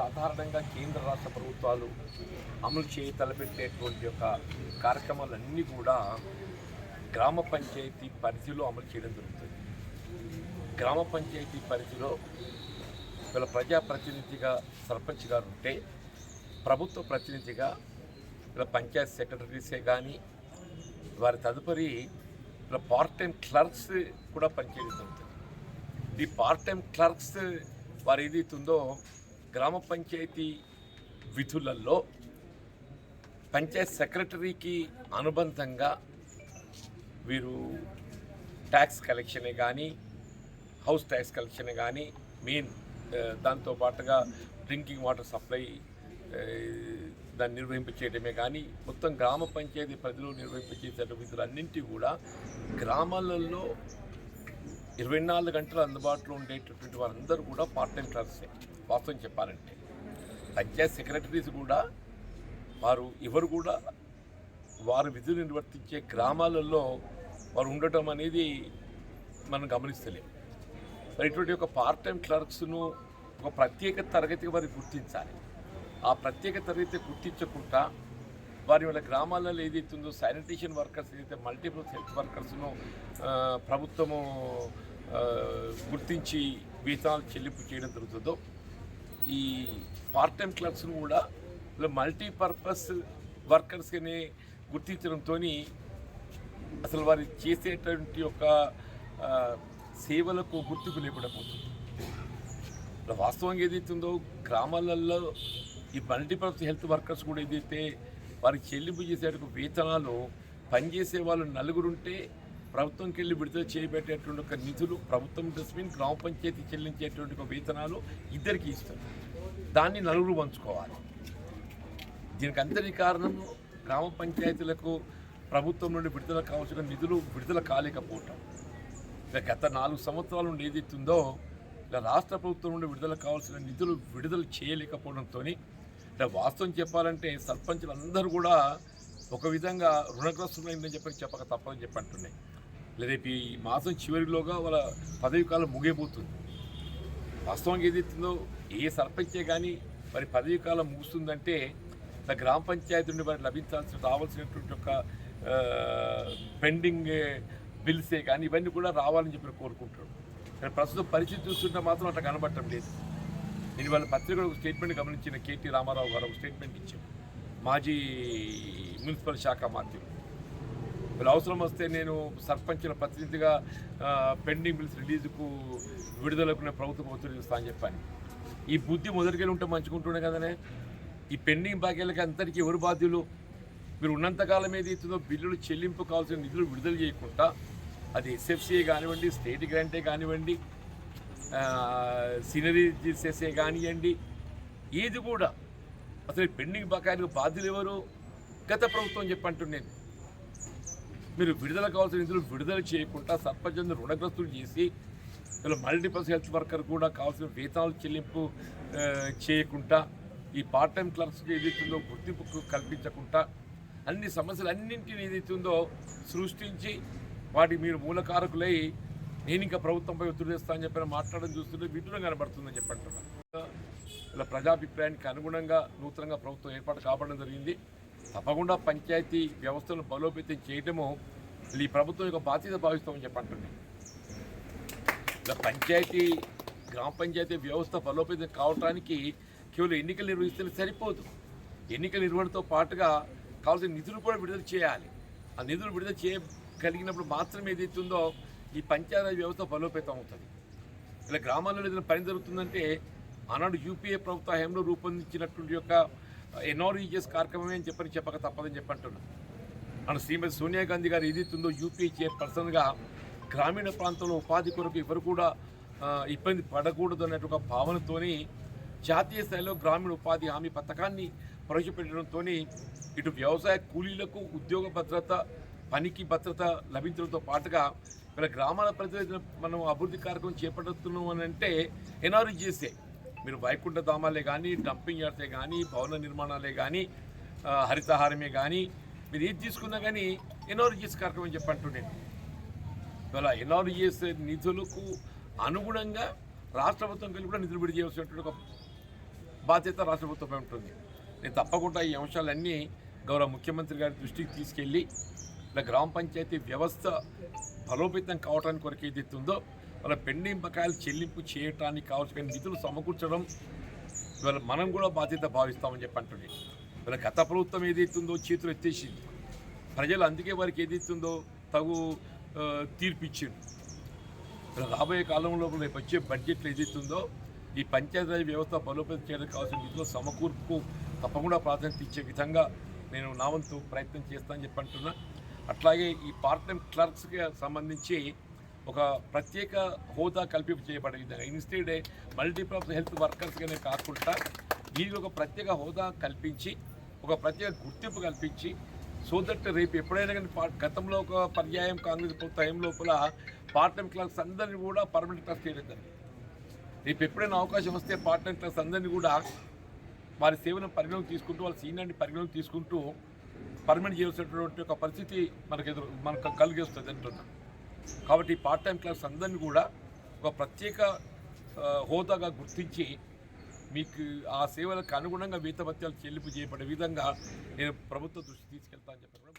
సాధారణంగా కేంద్ర రాష్ట్ర ప్రభుత్వాలు అమలు తలపెట్టేటువంటి యొక్క కార్యక్రమాలన్నీ కూడా గ్రామ పంచాయతీ పరిధిలో అమలు చేయడం జరుగుతుంది. గ్రామ పంచాయతీ పరిధిలో వీళ్ళ ప్రజాప్రతినిధిగా సర్పంచ్ గారు ఉంటే, ప్రభుత్వ ప్రతినిధిగా వీళ్ళ పంచాయత్ సెక్రటరీసే కానీ వారి తదుపరి వీళ్ళ పార్ట్ టైం క్లర్క్స్ కూడా పనిచేయడం జరుగుతుంది. ఈ పార్ట్ టైం క్లర్క్స్ వారు ఏదైతుందో గ్రామ పంచాయతీ విధులలో పంచాయత్ సెక్రటరీకి అనుబంధంగా వీరు ట్యాక్స్ కలెక్షనే కానీ, హౌస్ ట్యాక్స్ కలెక్షనే కానీ, మెయిన్ దాంతో పాటుగా డ్రింకింగ్ వాటర్ సప్లై దాన్ని నిర్వహింపచేయడమే కానీ, మొత్తం గ్రామ పంచాయతీ పరిధిలో నిర్వహింపచేసే విధులన్నింటినీ కూడా గ్రామాలలో 24 గంటలు అందుబాటులో ఉండేటటువంటి వారందరూ కూడా పార్ట్ టైం క్లర్క్సే. వాస్తవం చెప్పాలంటే పంచాయత్ సెక్రటరీస్ కూడా ఎవరు కూడా వారు విధులు నిర్వర్తించే గ్రామాలలో వారు ఉండటం అనేది మనం గమనిస్తలేం. మరి ఇటువంటి ఒక పార్ట్ టైం క్లర్క్స్ను ఒక ప్రత్యేక తరగతిగా వారికి గుర్తించాలి. ఆ ప్రత్యేక తరగతి గుర్తించకుండా వాళ్ళ గ్రామాలలో ఏదైతుందో శానిటేషన్ వర్కర్స్ ఏదైతే మల్టిపుల్ హెల్త్ వర్కర్స్ను ప్రభుత్వము గుర్తించి వేతనాలు చెల్లింపు చేయడం జరుగుతుందో, ఈ పార్ట్ టైం క్లర్క్స్ను కూడా మల్టీపర్పస్ వర్కర్స్ని గుర్తించడంతో అసలు వారు చేసేటువంటి ఒక సేవలకు గుర్తింపు లేకుండా పోతుంది. వాస్తవంగా ఏదైతుందో గ్రామాలలో ఈ మల్టీపర్పస్ హెల్త్ వర్కర్స్ కూడా ఏదైతే వారికి చెల్లింపు చేసే వేతనాలు పనిచేసే వాళ్ళు 4 ఉంటే ప్రభుత్వంకి వెళ్ళి విడుదల చేయబెట్టేటువంటి ఒక నిధులు ప్రభుత్వం డస్ట్బిన్ గ్రామ పంచాయతీ చెల్లించేటువంటి ఒక వేతనాలు ఇద్దరికి ఇస్తారు. దాన్ని 4 పంచుకోవాలి. దీనికి అంతటి కారణం గ్రామ పంచాయతీలకు ప్రభుత్వం నుండి విడుదల కావాల్సిన నిధులు విడుదల కాలేకపోవటం. గత 4 సంవత్సరాల నుండి ఏదైతుందో ఇలా రాష్ట్ర ప్రభుత్వం నుండి విడుదల కావాల్సిన నిధులు విడుదల చేయలేకపోవడంతో వాస్తవం చెప్పాలంటే సర్పంచులు అందరూ కూడా ఒక విధంగా రుణగ్రస్తులైందని చెప్పక తప్పదని అంటున్నాయి. రేపు ఈ మాసం చివరిలోగా వాళ్ళ పదవి కాలం ముగిపోతుంది. వాస్తవంగా ఏదైతుందో ఏ సర్పంచే కానీ మరి పదవి కాలం ముగుస్తుందంటే గ్రామ పంచాయతీ నుండి వారికి రావాల్సినటువంటి ఒక పెండింగ్ బిల్సే కానీ ఇవన్నీ కూడా రావాలని చెప్పి కోరుకుంటారు. కానీ ప్రస్తుతం పరిస్థితి చూస్తుంటే మాత్రం అట్లా కనబడటం లేదు. నేను వాళ్ళ పత్రికలో ఒక స్టేట్మెంట్ గమనించిన కేటీ రామారావు గారు ఒక స్టేట్మెంట్ ఇచ్చారు. మాజీ మున్సిపల్ శాఖ మంత్రి వీళ్ళు అవసరం వస్తే నేను సర్పంచుల ప్రతినిధిగా పెండింగ్ బిల్స్ రిలీజుకు విడుదలకు నేను ప్రభుత్వం ఒత్తిడి చేస్తా అని చెప్పాను. ఈ బుద్ధి మొదటికెళ్ళి ఉంటే మంచుకుంటుండే కదనే. ఈ పెండింగ్ బాకీలకి అందరికీ ఎవరు బాధ్యులు? మీరు ఉన్నంతకాలం ఏదైతుందో బిల్లులు చెల్లింపు కావాల్సిన నిధులు విడుదల చేయకుండా అది ఎస్ఎఫ్సీఏ కానివ్వండి, స్టేట్ గ్రాంటే కానివ్వండి, సీనరీ చేసే కానివ్వండి, ఏది కూడా అసలు పెండింగ్ బకాయిలకు బాధ్యులు ఎవరు? గత ప్రభుత్వం చెప్పంటున్నాను. మీరు విడుదల కావాల్సిన నిధులు విడుదల చేయకుండా సర్పంచులను రుణగ్రస్తులు చేసి ఇలా మల్టీపర్పస్ హెల్త్ వర్కర్ కూడా కావాల్సిన వేతనాలు చెల్లింపు చేయకుండా ఈ పార్ట్ టైం క్లర్క్స్కి ఏదైతుందో గుర్తింపు కల్పించకుండా అన్ని సమస్యలు అన్నింటినీ ఏదైతుందో సృష్టించి వాటికి మీరు మూలకారకులై నేను ఇంకా ప్రభుత్వంపై ఒత్తిడి చేస్తా అని చెప్పిన మాట్లాడడం చూస్తుంటే విడ్డూరం కనబడుతుందని చెప్పంటున్నాను. ఇలా ప్రజాభిప్రాయానికి అనుగుణంగా నూతనంగా ప్రభుత్వం ఏర్పాటు కావడం జరిగింది. తప్పకుండా పంచాయతీ వ్యవస్థను బలోపేతం చేయడము ఈ ప్రభుత్వం యొక్క బాధ్యత భావిస్తామని చెప్పంటున్నాను. ఇలా గ్రామ పంచాయతీ వ్యవస్థ బలోపేతం కావడానికి కేవలం ఎన్నికలు నిర్వహిస్తే సరిపోదు. ఎన్నికల నిర్వహణతో పాటుగా కావాల్సిన నిధులు కూడా విడుదల చేయాలి. ఆ నిధులు విడుదల చేయగలిగినప్పుడు మాత్రమే ఏదైతుందో ఈ పంచాయతీ వ్యవస్థ బలోపేతం అవుతుంది. ఇలా గ్రామాల్లో ఏదైనా పని జరుగుతుందంటే ఆనాడు యూపీఏ ప్రభుత్వ హయాంలో రూపొందించినటువంటి యొక్క ఎన్ఆర్ఈజీఎస్ కార్యక్రమమే అని చెప్పక తప్పదని చెప్పంటున్నాను. మన శ్రీమతి సోనియా గాంధీ గారు ఏదైతుందో యూపీఏ చైర్పర్సన్గా గ్రామీణ ప్రాంతంలో ఉపాధి కొరకు ఎవరు కూడా ఇబ్బంది పడకూడదు అనేటువంటి ఒక భావనతోని జాతీయ స్థాయిలో గ్రామీణ ఉపాధి హామీ పథకాన్ని ప్రవేశపెట్టడంతో ఇటు వ్యవసాయ కూలీలకు ఉద్యోగ భద్రత, పనికి భద్రత లభించడంతో పాటుగా మన గ్రామాల ప్రజలు మనం అభివృద్ధి కార్యక్రమం చేపడుతున్నాం అని అంటే ఎన్ఆర్ఈజీఎస్ఏ. మీరు వైకుంఠ ధామాలే కానీ, డంపింగ్ యార్డ్సే కానీ, భవన నిర్మాణాలే కానీ, హరితహారమే కానీ మీరు ఏది తీసుకున్నా కానీ ఎన్ఆర్ఈజీఎస్ కార్యక్రమం చెప్పంటున్నాను. ఇవాళ ఎన్ఆర్ఈజీఎస్ నిధులకు అనుగుణంగా రాష్ట్ర ప్రభుత్వం కలిసి కూడా నిధులు విడుదల చేయాల్సినటువంటి ఒక బాధ్యత రాష్ట్ర ప్రభుత్వమే ఉంటుంది. నేను తప్పకుండా ఈ అంశాలన్నీ గౌరవ ముఖ్యమంత్రి గారి దృష్టికి తీసుకెళ్ళి ఇలా గ్రామ పంచాయతీ వ్యవస్థ బలోపేతం కావడానికి కొరకు ఏదైతుందో వాళ్ళ పెండింగ్ బకాయిలు చెల్లింపు చేయడానికి కావాల్సిన నిధులు సమకూర్చడం ఇవాళ మనం కూడా బాధ్యత భావిస్తామని చెప్పి అంటుంది. ఇవాళ గత ప్రభుత్వం ఏదైతుందో చేతులు ఎత్తేసింది, ప్రజలు అందుకే వారికి ఏదైతుందో తగు తీర్పు ఇచ్చింది. రాబోయే కాలంలో రేపు వచ్చే బడ్జెట్లో ఏదైతుందో ఈ పంచాయతీరాజ్ వ్యవస్థ బలోపేతం చేయడానికి కావాల్సిన నిధుల సమకూర్పుకు తప్పకుండా ప్రాధాన్యత ఇచ్చే విధంగా నేను నా వంతు ప్రయత్నం చేస్తానని చెప్పి అంటున్నా. అట్లాగే ఈ పార్ట్ టైం క్లర్క్స్కి సంబంధించి ఒక ప్రత్యేక హోదా కల్పింపు చేయబడే విధంగా ఇన్స్టెడ్ మల్టీపర్పస్ హెల్త్ వర్కర్స్గానే కాకుండా వీరికి ఒక ప్రత్యేక హోదా కల్పించి ఒక ప్రత్యేక గుర్తింపు కల్పించి సో దట్ రేపు ఎప్పుడైనా కానీ గతంలో ఒక పర్యాయం కాంగ్రెస్ ప్రభుత్వ టైం లోపల పార్ట్ టైం క్లర్క్స్ అందరినీ కూడా పర్మనెంట్ క్లర్క్స్ చేయలేదు. రేపు ఎప్పుడైనా అవకాశం వస్తే పార్ట్ టైం క్లర్క్స్ అందరినీ కూడా వారి సేవలను పరిగణలోకి తీసుకుంటూ వాళ్ళ సీనియర్ని పరిగణలోకి తీసుకుంటూ పర్మనెంట్ చేయాల్సినటువంటి ఒక పరిస్థితి మనకు కలిగిస్తుంది అంటున్నాం. కాబట్టి పార్ట్ టైం క్లర్క్స్ అందరినీ కూడా ఒక ప్రత్యేక హోదాగా గుర్తించి మీకు ఆ సేవలకు అనుగుణంగా వేతభత్యాలు చెల్లింపు చేయబడే విధంగా నేను ప్రభుత్వ దృష్టి తీసుకెళ్తానని చెప్పాను.